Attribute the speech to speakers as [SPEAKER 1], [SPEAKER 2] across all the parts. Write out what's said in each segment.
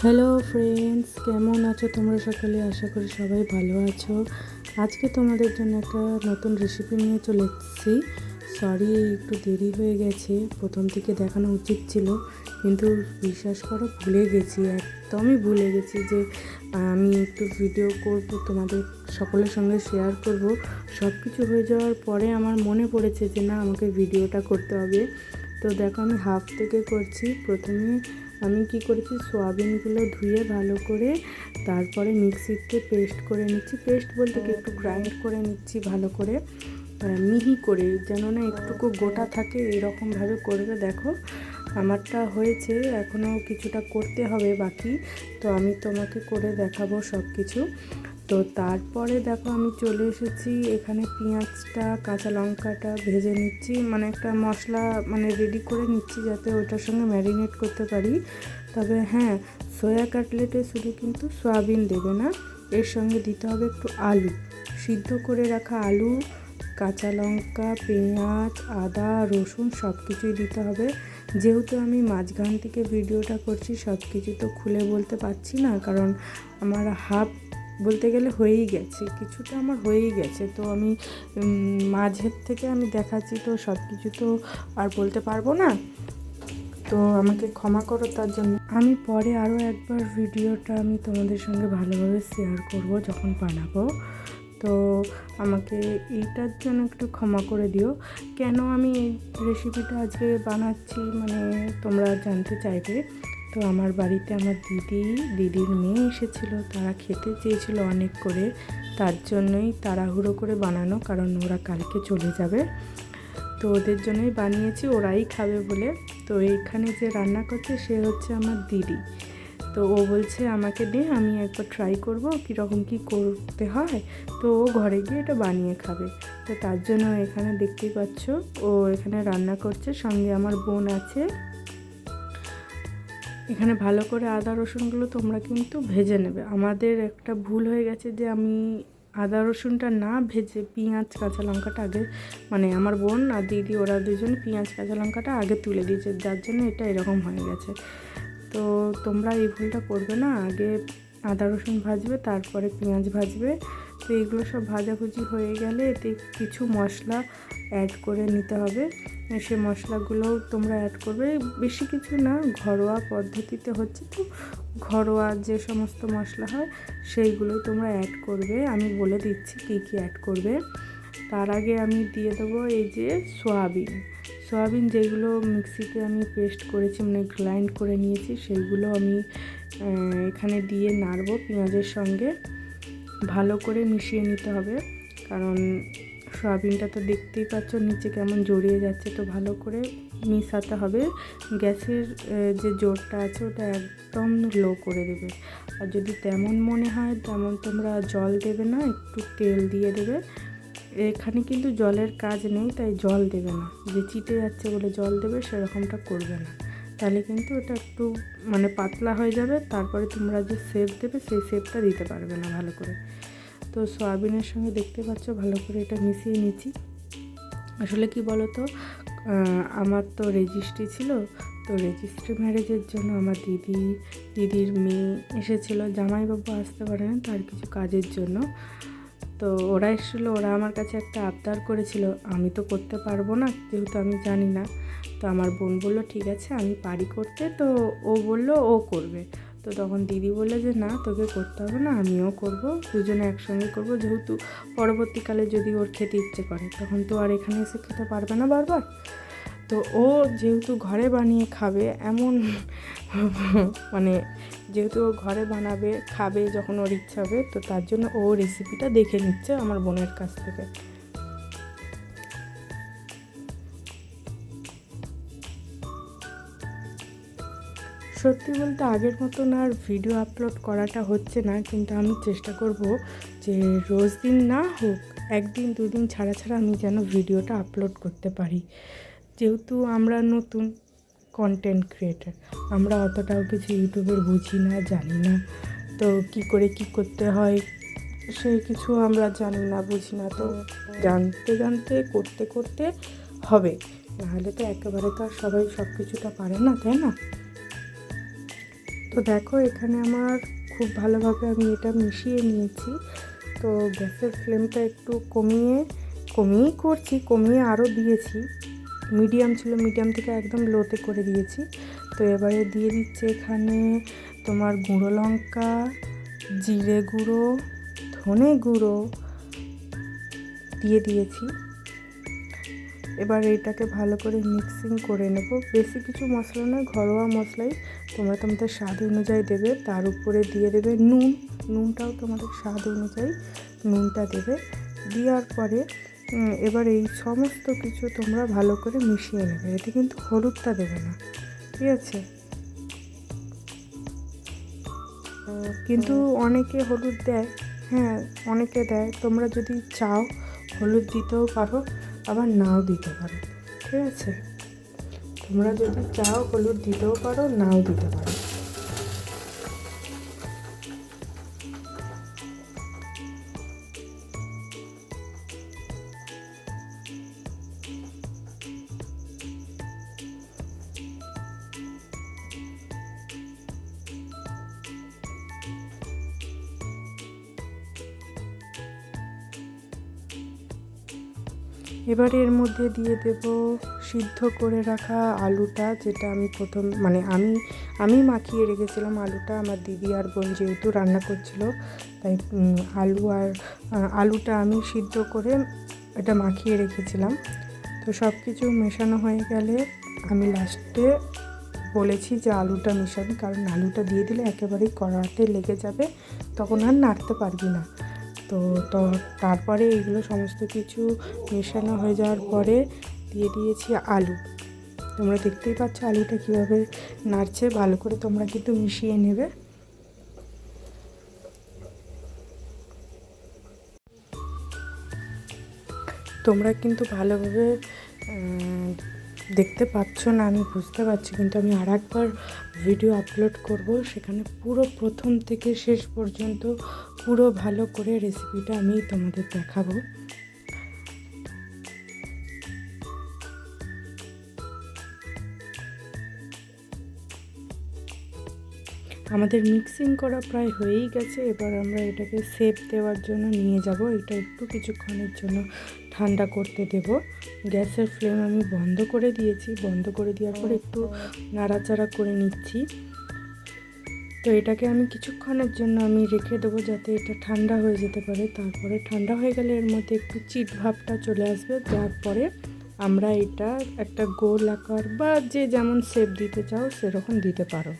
[SPEAKER 1] Hello friends, কেমন আছো তোমরা সকলে? আশা করি সবাই ভালো আছো। আজকে তোমাদের জন্য একটা নতুন রেসিপি নিয়ে চলে এসেছি। সরি, একটু দেরি হয়ে গেছে, প্রথম থেকে দেখানো উচিত ছিল, কিন্তু বিশ্বাস করো ভুলে গেছি, একদমই ভুলে গেছি যে আমি একটু ভিডিও করব, তোমাদের সকলের সঙ্গে শেয়ার করব। সব কিছু হয়ে যাওয়ার পরে আমার মনে পড়েছে যে না, আমাকে ভিডিওটা করতে হবে। তো দেখো, আমি হাফ থেকে করছি। প্রথমে আমি কি করেছি, সোয়াবিনগুলো ধুয়ে ভালো করে তারপরে মিক্সিতে পেস্ট করে নিচ্ছি। পেস্ট বলতে কি, একটু গ্রাইন্ড করে নিচ্ছি ভালো করে, মিহি করে, যেন না একটুকু গোটা থাকে, এরকমভাবে করবে। দেখো আমারটা হয়েছে, এখনও কিছুটা করতে হবে বাকি, তো আমি তোমাকে করে দেখাবো সব কিছু। তো তারপরে দেখো আমি চলে এসেছি এখানে, পেঁয়াজটা কাঁচা লঙ্কাটা ভেজে নিচ্ছি, মানে একটা মশলা রেডি করে নিচ্ছি যাতে ওটার সঙ্গে ম্যারিনেট করতে পারি। তবে হ্যাঁ, সয়া কাটলেটে শুধু কিন্তু সয়াবিন দেবে না, এর সঙ্গে দিতে হবে একটু আলু, সিদ্ধ করে রাখা আলু, কাঁচা লঙ্কা, পেঁয়াজ, আদা, রসুন সব কিছুই দিতে হবে। যেহেতু আমি মাঝখান থেকে ভিডিওটা করছি, সব কিছু তো খুলে বলতে পারছি না, কারণ আমার হাফ বলতে গেলে হয়েই গেছে, কিছুটা আমার হয়েই গেছে, তো আমি মাঝের থেকে আমি দেখাচ্ছি, তো সব কিছু তো আর বলতে পারবো না, তো আমাকে ক্ষমা করো তার জন্য। আমি পরে আরও একবার ভিডিওটা আমি তোমাদের সঙ্গে ভালোভাবে শেয়ার করব যখন বানাবো, তো আমাকে এইটার জন্য একটু ক্ষমা করে দিও। কেন আমি এই রেসিপিটা আজকে বানাচ্ছি, তোমরা জানতে চাইবে। তো আমার বাড়িতে আমার দিদির মেয়ে এসেছিলো, তারা খেতে চেয়েছিল অনেক করে, তার জন্যই তাড়াহুড়ো করে বানানো, কারণ ওরা কালকে চলে যাবে, তো ওদের জন্যই বানিয়েছি, ওরাই খাবে বলে। তো এইখানে যে রান্না করছে সে হচ্ছে আমার দিদি, তো ও বলছে আমাকে দে, আমি একবার ট্রাই করব কীরকম কী করতে হয়, তো ও ঘরে গিয়ে এটা বানিয়ে খাবে। তো তার জন্য এখানে দেখতেই পাচ্ছ ও এখানে রান্না করছে, সঙ্গে আমার বোন আছে। এখানে ভালো করে আদা রসুনগুলো তোমরা কিন্তু ভেজে নেবে। আমাদের একটা ভুল হয়ে গেছে যে আমি আদা রসুনটা না ভেজে পেঁয়াজ কাঁচা লঙ্কাটা আগে, আমার বোন আর দিদি ওরা দুজন পেঁয়াজ কাঁচা লঙ্কাটা আগে তুলে দিয়েছে, যার জন্য এটা এরকম হয়ে গেছে। তো তোমরা এই ভুলটা করবে না, আগে আদা রসুন ভাজবে, তারপরে পেঁয়াজ ভাজবে। তো এইগুলো সব ভাজাভুজি হয়ে গেলে এতে কিছু মশলা অ্যাড করে নিতে হবে, সে মশলাগুলো তোমরা অ্যাড করবে, বেশি কিছু না, ঘরোয়া পদ্ধতিতে হচ্ছে, তো ঘরোয়া যে সমস্ত মশলা হয় সেইগুলো তোমরা অ্যাড করবে। আমি বলে দিচ্ছি কী কী অ্যাড করবে। তার আগে আমি দিয়ে দেবো এই যে সোয়াবিন যেগুলো মিক্সিতে আমি পেস্ট করেছি, গ্রাইন্ড করে নিয়েছি, সেইগুলো আমি এখানে দিয়ে নাড়বো পেঁয়াজের সঙ্গে, ভালো করে মিশিয়ে নিতে হবে, কারণ সয়াবিনটা তো দেখতেই পাচ্ছ নিচে কেমন জড়িয়ে যাচ্ছে, তো ভালো করে মিশাতে হবে। গ্যাসের যে জোরটা আছে ওটা একদম লো করে দেবে, আর যদি তেমন মনে হয় তেমন তোমরা জল দেবে না, একটু তেল দিয়ে দেবে। এখানে কিন্তু জলের কাজ নেই, তাই জল দেবে না, যে চিটে যাচ্ছে বলে জল দেবে সেরকমটা করবে না, তাহলে কিন্তু ওটা একটু পাতলা হয়ে যাবে, তারপরে তোমরা যে শেপ দেবে সেই শেপটা দিতে পারবে না ভালো করে। তো সয়াবিনের সঙ্গে দেখতে পাচ্ছ ভালো করে এটা মিশিয়ে নিচ্ছি। আসলে কি বলো তো, আমার তো রেজিস্ট্রি ছিল, তো রেজিস্ট্রি ম্যারেজের জন্য আমার দিদির মেয়ে এসেছিলো, জামাইবাবু আসতে পারে না তার কিছু কাজের জন্য, তো ওরা এসেছিলো, ওরা আমার কাছে একটা আবদার করেছিল, আমি তো করতে পারবো না যেহেতু আমি জানি না, তো আমার বোন বললো ঠিক আছে আমি পারি করতে, তো ও বললো ও করবে। তো তখন দিদি বললো যে না, তোকে করতে হবে না, আমিও করব, দুজনে একসঙ্গে করব, যেহেতু পরবর্তীকালে যদি ওর খেতে ইচ্ছে করে তখন তো আর এখানে এসে খেতে পারবে না বারবার, তো ও যেহেতু ঘরে বানিয়ে খাবে এমন যেহেতু ও ঘরে বানাবে খাবে যখন ওর ইচ্ছা হবে, তো তার জন্য ও রেসিপিটা দেখে নিচ্ছে আমার বোনের কাছ থেকে। সত্যি বলতে আগের মতন আর ভিডিও আপলোড করাটা হচ্ছে না, কিন্তু আমি চেষ্টা করব যে রোজ দিন না হোক, একদিন দুদিন ছাড়া ছাড়া আমি যেন ভিডিওটা আপলোড করতে পারি। যেহেতু আমরা নতুন কন্টেন্ট ক্রিয়েটার, আমরা অতটাও কিছু ইউটিউবের বুঝি না, জানি না, তো কি করে কি করতে হয় সেই কিছু আমরা জানি না, বুঝি না, তো জানতে জানতে করতে করতে হবে, নাহলে তো একেবারে তো আর সবাই সব কিছুটা পারে না, তাই না? তো দেখো এখানে আমার খুব ভালোভাবে আমি এটা মিশিয়ে নিয়েছি। তো গ্যাসের ফ্লেমটা একটু কমিয়েই করছি, কমিয়ে আরও দিয়েছি। মিডিয়াম ছিল, মিডিয়াম থেকে একদম লোতে করে দিয়েছি। তো এবারে দিয়ে দিচ্ছি এখানে তোমার গুঁড়ো লঙ্কা, জিরে গুঁড়ো, ধনে গুঁড়ো দিয়ে দিয়েছি। এবার এইটাকে ভালো করে মিক্সিং করে নেব। বেশি কিছু মশলা নয়, ঘরোয়া মশলাই, তোমরা তোমাদের স্বাদ অনুযায়ী দেবে। তার উপরে দিয়ে দেবে নুনটাও তোমাদের স্বাদ অনুযায়ী নুনটা দেবে। দেওয়ার পরে এবার এই সমস্ত কিছু তোমরা ভালো করে মিশিয়ে নেবে। এতে কিন্তু হলুদটা দেবে না, ঠিক আছে? কিন্তু অনেকে হলুদ দেয়, হ্যাঁ অনেকে দেয়। তোমরা যদি চাও হলুদ দিতেও পারো, আবার নাও দিতে পারো, ঠিক আছে? তোমরা যদি চাও হলুদ দিতেও পারো, নাও দিতে পারো। এবার এর মধ্যে দিয়ে দেব সিদ্ধ করে রাখা আলুটা, যেটা আমি আমি মাখিয়ে রেখেছিলাম আলুটা। আমার দিদি আর বোন যেহেতু রান্না করছিল, তাই আলুটা আমি সিদ্ধ করে এটা মাখিয়ে রেখেছিলাম। তো সব কিছু মেশানো হয়ে গেলে আমি লাস্টে বলেছি যে আলুটা মেশাবি, কারণ আলুটা দিয়ে দিলে একেবারেই কড়াতে লেগে যাবে, তখন আর নাড়তে পারবি না। তো তারপরে এইগুলো সমস্ত কিছু মেশানো হয়ে যাওয়ার পরে দিয়ে দিয়েছি আলু। তোমরা দেখতেই পাচ্ছ আলুটা কীভাবে নাড়ছে। ভালো করে তোমরা কিন্তু মিশিয়ে নেবে। তোমরা কিন্তু ভালোভাবে দেখতে পাচ্ছ না, আমি বুঝতে পারছি, কিন্তু আমি আরেকবার ভিডিও আপলোড করব, সেখানে পুরো প্রথম থেকে শেষ পর্যন্ত পুরো ভালো করে রেসিপিটা আমি তোমাদের দেখাবো। আমাদের মিক্সিং করা প্রায় হয়েই গেছে। এবার আমরা এটাকে শেপ দেওয়ার জন্য নিয়ে যাব। এটা একটু কিছুক্ষণের জন্য ঠান্ডা করতে দেব। গ্যাসের ফ্লেম আমি বন্ধ করে দিয়েছি। বন্ধ করে দেওয়ার পর একটু নাড়াচাড়া করে নিচ্ছি। তো এটাকে আমি কিছুক্ষণের জন্য আমি রেখে দেবো, যাতে এটা ঠান্ডা হয়ে যেতে পারে। তারপরে ঠান্ডা হয়ে গেলে এর মধ্যে একটু চিট ভাবটা চলে আসবে, যার পরে আমরা এটা একটা গোল আকার বা যে যেমন শেপ দিতে চাও সেরকম দিতে পারো।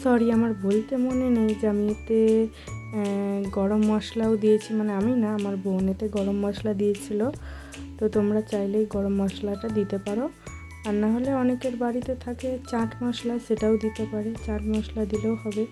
[SPEAKER 1] সরি, আমার বলতে মনে নেই যে আমি এতে গরম মশলাও দিয়েছি। আমি না, আমার বোন এতে গরম মশলা দিয়েছিল। তো তোমরা চাইলেই গরম মশলাটা দিতে পারো, আর না হলে অনেকের বাড়িতে থাকে চাট মশলা, সেটাও দিতে পারে। চাট মশলা দিলেও হবে।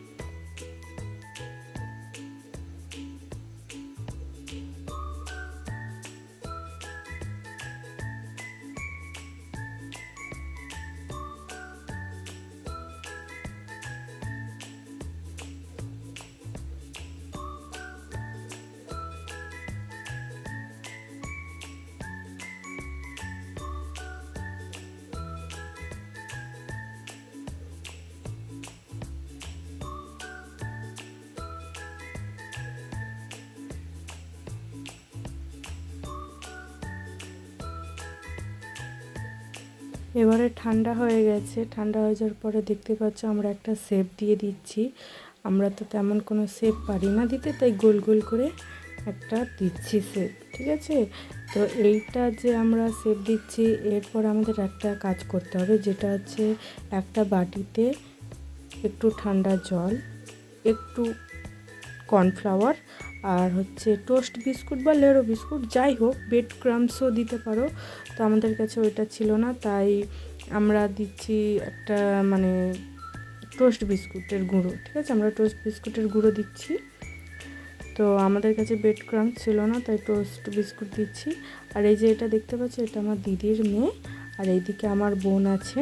[SPEAKER 1] এবারে ঠান্ডা হয়ে গেছে। ঠান্ডা হয়ে যাওয়ার পরে দেখতে পাচ্ছ আমরা একটা শেপ দিয়ে দিচ্ছি। আমরা তো তেমন কোনো শেপ পারি না দিতে, তাই গোল গোল করে একটা দিচ্ছি শেপ, ঠিক আছে? তো এইটা যে আমরা শেপ দিচ্ছি, এরপর আমাদের একটা কাজ করতে হবে, যেটা হচ্ছে একটা বাটিতে একটু ঠান্ডা জল, একটু কর্নফ্লাওয়ার, আর হচ্ছে টোস্ট বিস্কুট বা লেরো বিস্কুট, যাই হোক, ব্রেড ক্রাম্বসও দিতে পারো। তো আমাদের কাছে ওইটা ছিল না, তাই আমরা দিচ্ছি একটা টোস্ট বিস্কুটের গুঁড়ো, ঠিক আছে? আমরা টোস্ট বিস্কুটের গুঁড়ো দিচ্ছি। তো তো আমাদের কাছে ব্রেড ক্রাম্ব ছিল না, তাই টোস্ট বিস্কুট দিচ্ছি। আর এই যে এটা দেখতে পাচ্ছ, এটা আমার দিদির মেয়ে, আর এইদিকে আমার বোন আছে,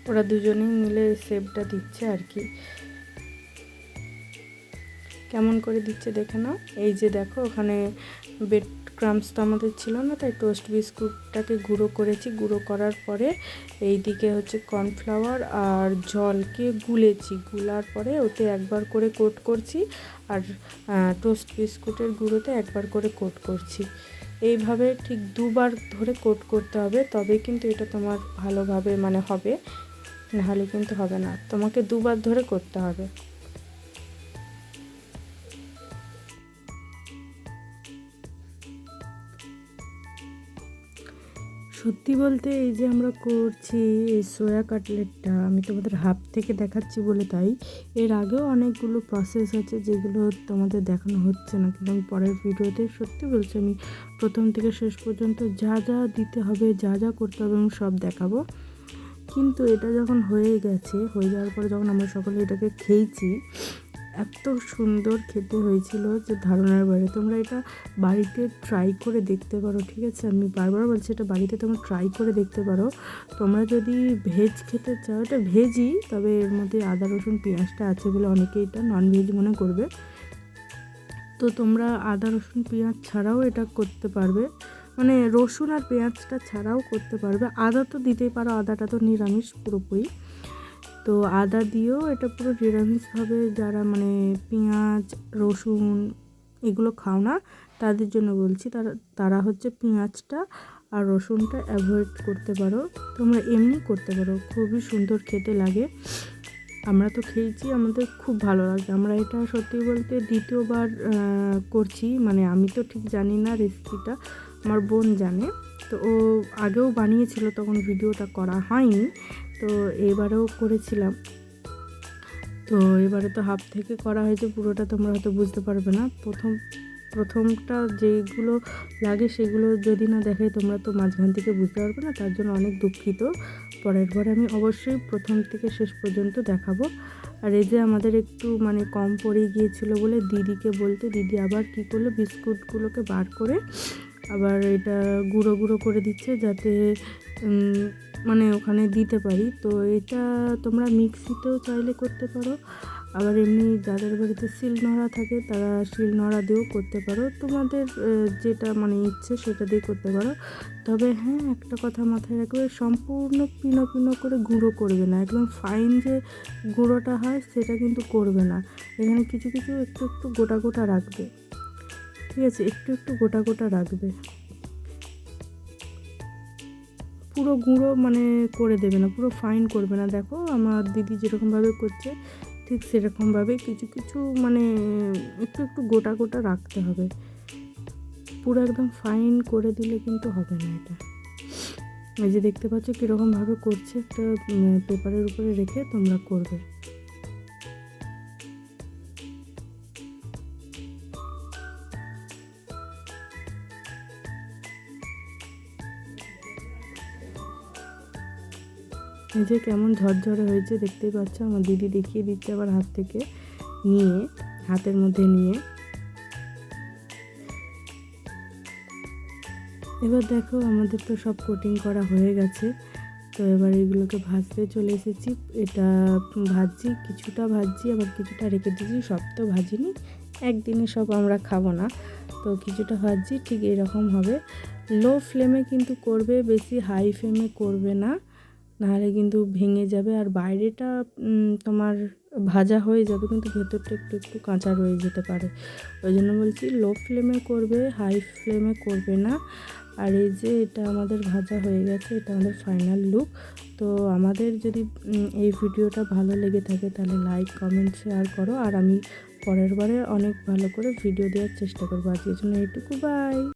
[SPEAKER 1] ওরা দুজনেই মিলে শেপটা দিচ্ছে আর কি। কেমন করে দিচ্ছে দেখে নাও। এই যে দেখো, ওখানে ব্রেড ক্রাম্বস তো আমাদের ছিল না, তাই টোস্ট বিস্কুটটাকে গুঁড়ো করেছি। গুঁড়ো করার পরে এই দিকে হচ্ছে কর্নফ্লাওয়ার আর জলকে গুলেছি, গুলার পরে ওতে একবার করে কোট করছি, আর টোস্ট বিস্কুটের গুঁড়োতে একবার করে কোট করছি। এইভাবে ঠিক 2 বার ধরে কোট করতে হবে, তবেই কিন্তু এটা তোমার ভালোভাবে মানে হবে, নাহলে কিন্তু হবে না। তোমাকে 2 বার ধরে করতে হবে। সত্যি বলতে এই যে আমরা করছি এই সোয়া কাটলেটটা, আমি তোমাদের হাফ থেকে দেখাচ্ছি বলে তাই। এর আগেও অনেকগুলো প্রসেস আছে যেগুলো তোমাদের দেখানো হচ্ছে না, কিন্তু আমি পরের ভিডিওতে সত্যি বলছি, আমি প্রথম থেকে শেষ পর্যন্ত যা যা দিতে হবে, যা যা করতে হবে আমি সব দেখাবো। কিন্তু এটা যখন হয়ে গেছে, হয়ে যাওয়ার পরে যখন আমরা সকলে এটাকে খেয়েছি, এত সুন্দর খেতে হয়েছিল যে ধারণার বাইরে। তোমরা এটা বাড়িতে ট্রাই করে দেখতে পারো, ঠিক আছে? আমি বারবার বলছি, এটা বাড়িতে তোমরা ট্রাই করে দেখতে পারো। তোমরা যদি ভেজ খেতে চাও, এটা ভেজই, তবে এর মধ্যে আদা রসুন পেঁয়াজটা আছে বলে অনেকে এটা ননভেজ মনে করবে। তো তোমরা আদা রসুন পেঁয়াজ ছাড়াও এটা করতে পারবে, মানে রসুন আর পেঁয়াজটা ছাড়াও করতে পারবে। আদা তো দিতেই পারো, আদাটা তো নিরামিষ পুরোপুরি। তো আদা দিয়েও এটা পুরো নিরামিষভাবে, যারা মানে পেঁয়াজ রসুন এগুলো খাও না তাদের জন্য বলছি, তারা হচ্ছে পেঁয়াজটা আর রসুনটা অ্যাভয়েড করতে পারো। তোমরা এমনি করতে পারো, খুবই সুন্দর খেতে লাগে। আমরা তো খেয়েছি, আমাদের খুব ভালো লাগে। আমরা এটা সত্যি বলতে দ্বিতীয়বার করছি, মানে আমি তো ঠিক জানি না রেসিপিটা, আমার বোন জানে। তো ও আগেও বানিয়েছিল, তখন ভিডিওটা করা হয়নি, তো এবারেও করেছিলাম। তো এবারে তো হাফ থেকে করা হয়েছে, পুরোটা তোমরা হয়তো বুঝতে পারবে না। প্রথমটা যেগুলো লাগে সেগুলো যদি না দেখে তোমরা তো মাঝখান থেকে বুঝতে পারবে না, তার জন্য অনেক দুঃখিত। পরের বার আমি অবশ্যই প্রথম থেকে শেষ পর্যন্ত দেখাবো। আর এই যে আমাদের একটু মানে কম পড়ে গিয়েছিল বলে দিদিকে বলতে, দিদি আবার কি করলো, বিস্কুটগুলোকে বার করে আবার এটা গুঁড়ো গুঁড়ো করে দিচ্ছে, যাতে মানে ওখানে দিতে পারি। তো এটা তোমরা মিক্সিতেও চাইলে করতে পারো, আবার এমনি যাদের বাড়িতে শিলনোড়া থাকে তারা শিলনোড়া দিয়েও করতে পারো, তোমাদের যেটা মানে ইচ্ছে সেটা দিয়ে করতে পারো। তবে হ্যাঁ, একটা কথা মাথায় রাখবে, সম্পূর্ণ পিনো পিনো করে গুঁড়ো করবে না, একদম ফাইন যে গুঁড়োটা হয় সেটা কিন্তু করবে না। এখানে কিছু কিছু একটু একটু গোটা গোটা রাখবে, ঠিক আছে? একটু একটু গোটা গোটা রাখবে, পুরো গুঁড়ো মানে করে দেবে না, পুরো ফাইন করবে না। দেখো আমার দিদি যেরকমভাবে করছে ঠিক সেরকমভাবে কিছু কিছু মানে একটু একটু গোটা গোটা রাখতে হবে, পুরো একদম ফাইন করে দিলে কিন্তু হবে না এটা। এই যে দেখতে পাচ্ছ কীরকমভাবে করছে, একটা পেপারের উপরে রেখে তোমরা করবে। এই যে কেমন ঝরঝরে হয়েছে দেখতেই পাচ্ছ, আমার দিদি দেখিয়ে দিচ্ছে আবার হাত থেকে নিয়ে, হাতের মধ্যে নিয়ে। এবার দেখো আমাদের তো সব কোটিং করা হয়ে গেছে, তো এবার এগুলোকে ভাজতে চলে এসেছি। এটা ভাজছি, কিছুটা ভাজছি আবার কিছুটা রেখে দিয়েছি, সব তো ভাজিনি, একদিনে সব আমরা খাবো না, তো কিছুটা ভাজছি। ঠিক এরকম হবে, লো ফ্লেমে কিন্তু করবে, বেশি হাই ফ্লেমে করবে না, নাহলে কিন্তু ভেঙে যাবে। আর বাইরেটা তোমার ভাজা হয়ে যাবে, কিন্তু ভেতরটা একটু একটু কাঁচা রয়ে যেতে পারে, ওই জন্য বলছি লো ফ্লেমে করবে, হাই ফ্লেমে করবে না। আর এই যে এটা আমাদের ভাজা হয়ে গেছে, এটা আমাদের ফাইনাল লুক। তো আমাদের যদি এই ভিডিওটা ভালো লেগে থাকে তাহলে লাইক কমেন্ট শেয়ার করো, আর আমি পরের বারে অনেক ভালো করে ভিডিও দেওয়ার চেষ্টা করবো। আজকের জন্য এইটুকু, বাই।